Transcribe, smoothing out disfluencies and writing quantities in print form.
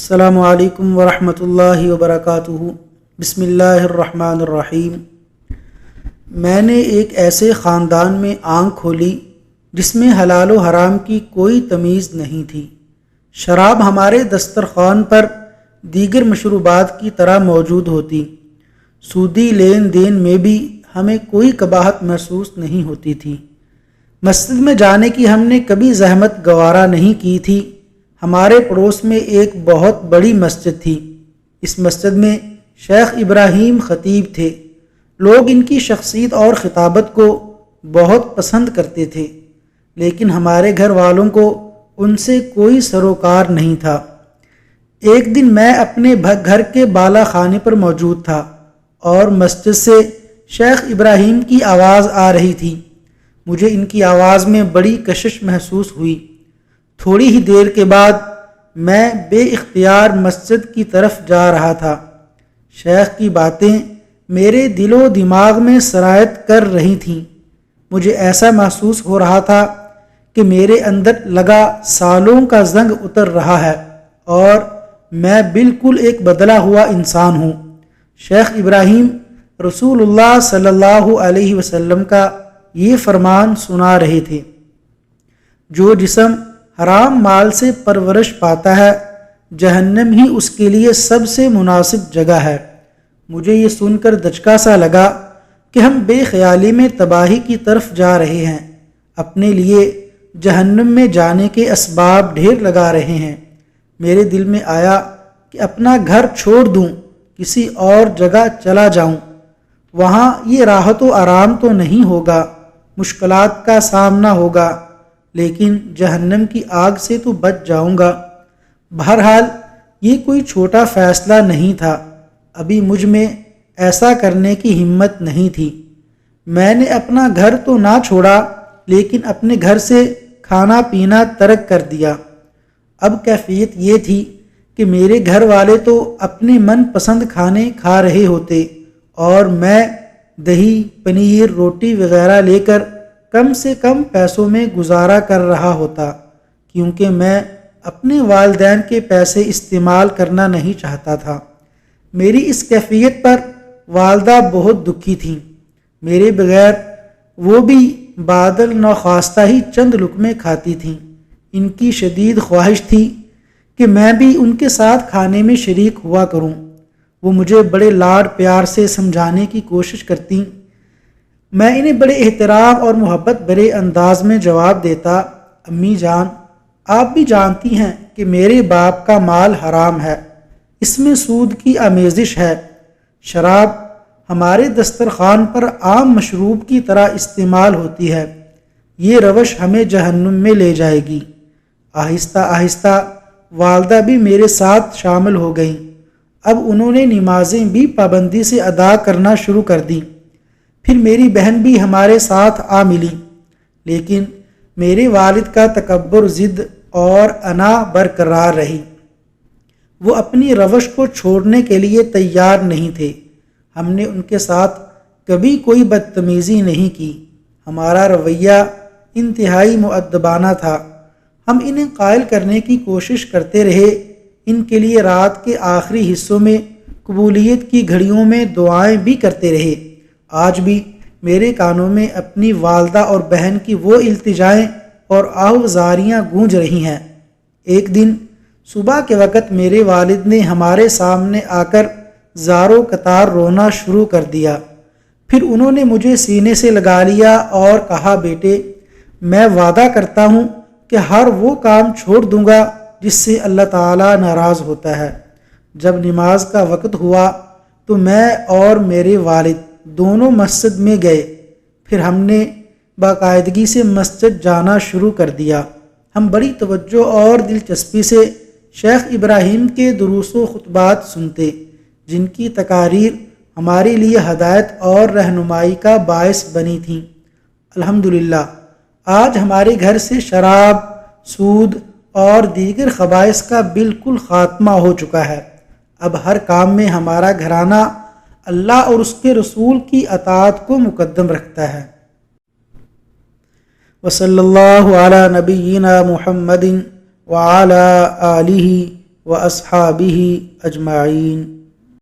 السلام علیکم ورحمۃ اللہ وبرکاتہ۔ بسم اللہ الرحمن الرحیم۔ میں نے ایک ایسے خاندان میں آنکھ کھولی جس میں حلال و حرام کی کوئی تمیز نہیں تھی۔ شراب ہمارے دسترخوان پر دیگر مشروبات کی طرح موجود ہوتی، سودی لین دین میں بھی ہمیں کوئی قباحت محسوس نہیں ہوتی تھی۔ مسجد میں جانے کی ہم نے کبھی زحمت گوارا نہیں کی تھی۔ ہمارے پڑوس میں ایک بہت بڑی مسجد تھی۔ اس مسجد میں شیخ ابراہیم خطیب تھے۔ لوگ ان کی شخصیت اور خطابت کو بہت پسند کرتے تھے، لیکن ہمارے گھر والوں کو ان سے کوئی سروکار نہیں تھا۔ ایک دن میں اپنے گھر کے بالا خانے پر موجود تھا اور مسجد سے شیخ ابراہیم کی آواز آ رہی تھی۔ مجھے ان کی آواز میں بڑی کشش محسوس ہوئی۔ تھوڑی ہی دیر کے بعد میں بے اختیار مسجد کی طرف جا رہا تھا۔ شیخ کی باتیں میرے دل و دماغ میں سرایت کر رہی تھیں۔ مجھے ایسا محسوس ہو رہا تھا کہ میرے اندر لگا سالوں کا زنگ اتر رہا ہے اور میں بالکل ایک بدلا ہوا انسان ہوں۔ شیخ ابراہیم رسول اللہ صلی اللہ علیہ وسلم کا یہ فرمان سنا رہے تھے، جو جسم حرام مال سے پرورش پاتا ہے، جہنم ہی اس کے لیے سب سے مناسب جگہ ہے۔ مجھے یہ سن کر دھچکا سا لگا کہ ہم بے خیالی میں تباہی کی طرف جا رہے ہیں، اپنے لیے جہنم میں جانے کے اسباب ڈھیر لگا رہے ہیں۔ میرے دل میں آیا کہ اپنا گھر چھوڑ دوں، کسی اور جگہ چلا جاؤں۔ وہاں یہ راحت و آرام تو نہیں ہوگا، مشکلات کا سامنا ہوگا، لیکن جہنم کی آگ سے تو بچ جاؤں گا۔ بہرحال یہ کوئی چھوٹا فیصلہ نہیں تھا، ابھی مجھ میں ایسا کرنے کی ہمت نہیں تھی۔ میں نے اپنا گھر تو نہ چھوڑا، لیکن اپنے گھر سے کھانا پینا ترک کر دیا۔ اب کیفیت یہ تھی کہ میرے گھر والے تو اپنے من پسند کھانے کھا رہے ہوتے اور میں دہی، پنیر، روٹی وغیرہ لے کر کم سے کم پیسوں میں گزارا کر رہا ہوتا، کیونکہ میں اپنے والدین کے پیسے استعمال کرنا نہیں چاہتا تھا۔ میری اس کیفیت پر والدہ بہت دکھی تھیں۔ میرے بغیر وہ بھی بادل نخواستہ ہی چند لقمے کھاتی تھیں۔ ان کی شدید خواہش تھی کہ میں بھی ان کے ساتھ کھانے میں شریک ہوا کروں۔ وہ مجھے بڑے لاڈ پیار سے سمجھانے کی کوشش کرتیں۔ میں انہیں بڑے احترام اور محبت بھرے انداز میں جواب دیتا، امی جان، آپ بھی جانتی ہیں کہ میرے باپ کا مال حرام ہے، اس میں سود کی آمیزش ہے۔ شراب ہمارے دسترخوان پر عام مشروب کی طرح استعمال ہوتی ہے، یہ روش ہمیں جہنم میں لے جائے گی۔ آہستہ آہستہ والدہ بھی میرے ساتھ شامل ہو گئیں۔ اب انہوں نے نمازیں بھی پابندی سے ادا کرنا شروع کر دیں۔ پھر میری بہن بھی ہمارے ساتھ آ ملی، لیکن میرے والد کا تکبر، ضد اور انا برقرار رہی۔ وہ اپنی روش کو چھوڑنے کے لیے تیار نہیں تھے۔ ہم نے ان کے ساتھ کبھی کوئی بدتمیزی نہیں کی۔ ہمارا رویہ انتہائی مؤدبانہ تھا۔ ہم انہیں قائل کرنے کی کوشش کرتے رہے، ان کے لیے رات کے آخری حصوں میں قبولیت کی گھڑیوں میں دعائیں بھی کرتے رہے۔ آج بھی میرے کانوں میں اپنی والدہ اور بہن کی وہ التجائیں اور آہوازاریاں گونج رہی ہیں۔ ایک دن صبح کے وقت میرے والد نے ہمارے سامنے آ کر زارو قطار رونا شروع کر دیا۔ پھر انہوں نے مجھے سینے سے لگا لیا اور کہا، بیٹے، میں وعدہ کرتا ہوں کہ ہر وہ کام چھوڑ دوں گا جس سے اللہ تعالیٰ ناراض ہوتا ہے۔ جب نماز کا وقت ہوا تو میں اور میرے والد دونوں مسجد میں گئے۔ پھر ہم نے باقاعدگی سے مسجد جانا شروع کر دیا۔ ہم بڑی توجہ اور دلچسپی سے شیخ ابراہیم کے دروس و خطبات سنتے، جن کی تقاریر ہمارے لیے ہدایت اور رہنمائی کا باعث بنی تھیں۔ الحمدللہ آج ہمارے گھر سے شراب، سود اور دیگر خبائث کا بالکل خاتمہ ہو چکا ہے۔ اب ہر کام میں ہمارا گھرانہ اللہ اور اس کے رسول کی اطاعت کو مقدم رکھتا ہے۔ وصلی اللہ علی نبینا محمد وعلی آلہ وأصحابه أجمعين.